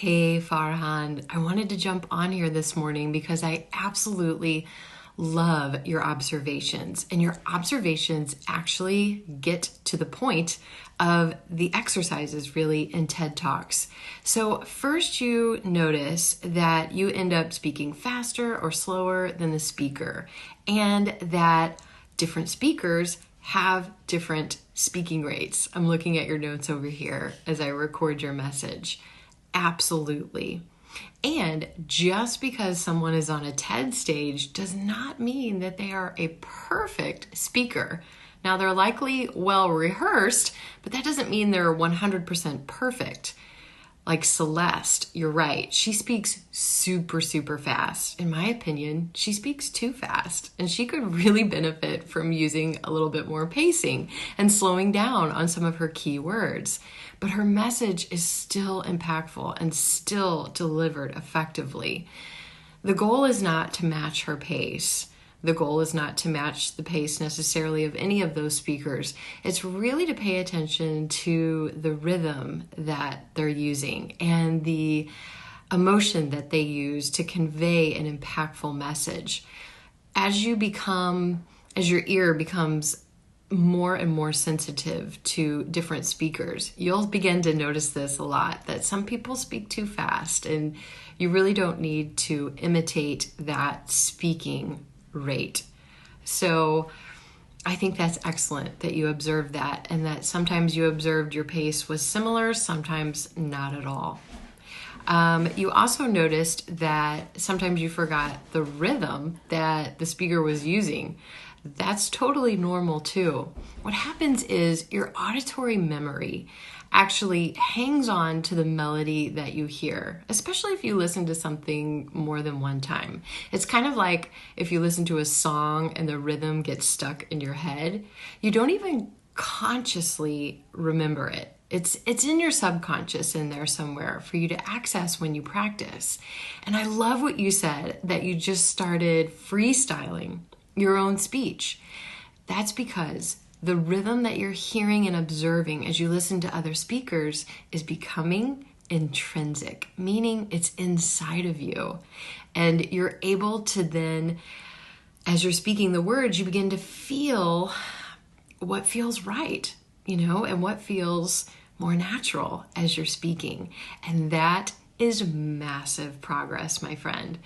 Hey Farhan, I wanted to jump on here this morning because I absolutely love your observations, and your observations actually get to the point of the exercises really in TED Talks. So first you notice that you end up speaking faster or slower than the speaker, and that different speakers have different speaking rates. I'm looking at your notes over here as I record your message. Absolutely. And just because someone is on a TED stage does not mean that they are a perfect speaker. Now, they're likely well rehearsed, but that doesn't mean they're 100% perfect. Like Celeste, you're right. She speaks super fast. In my opinion, she speaks too fast, and she could really benefit from using a little bit more pacing and slowing down on some of her key words. But her message is still impactful and still delivered effectively. The goal is not to match her pace. The goal is not to match the pace necessarily of any of those speakers. It's really to pay attention to the rhythm that they're using and the emotion that they use to convey an impactful message. As your ear becomes more and more sensitive to different speakers, you'll begin to notice this a lot, that some people speak too fast, and you really don't need to imitate that speaking rate. So I think that's excellent that you observed that, and that sometimes you observed your pace was similar, sometimes not at all. You also noticed that sometimes you forgot the rhythm that the speaker was using. That's totally normal too. What happens is your auditory memory actually hangs on to the melody that you hear, especially if you listen to something more than one time. It's kind of like if you listen to a song and the rhythm gets stuck in your head, you don't even consciously remember it. It's in your subconscious in there somewhere for you to access when you practice. And I love what you said, that you just started freestyling your own speech. That's because the rhythm that you're hearing and observing as you listen to other speakers is becoming intrinsic, meaning it's inside of you. And you're able to then, as you're speaking the words, you begin to feel what feels right, and what feels more natural as you're speaking. And that is massive progress, my friend.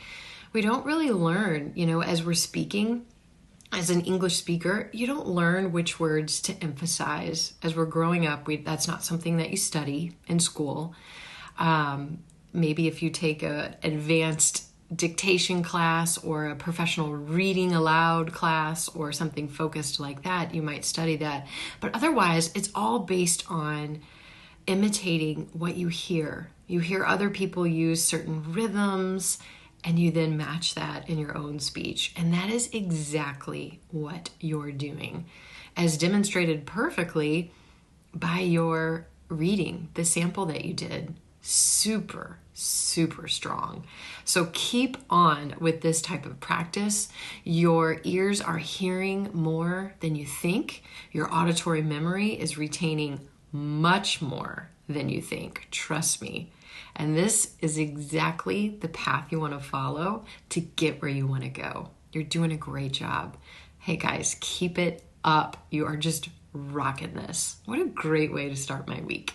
We don't really learn, as we're speaking. As an English speaker, you don't learn which words to emphasize. As we're growing up, that's not something that you study in school. Maybe if you take an advanced dictation class or a professional reading aloud class or something focused like that, you might study that. But otherwise, it's all based on imitating what you hear. You hear other people use certain rhythms, and you then match that in your own speech. And that is exactly what you're doing, as demonstrated perfectly by your reading, the sample that you did. Super strong. So keep on with this type of practice. Your ears are hearing more than you think. Your auditory memory is retaining much more than you think. Trust me. And this is exactly the path you want to follow to get where you want to go. You're doing a great job. Hey guys, keep it up. You are just rocking this. What a great way to start my week.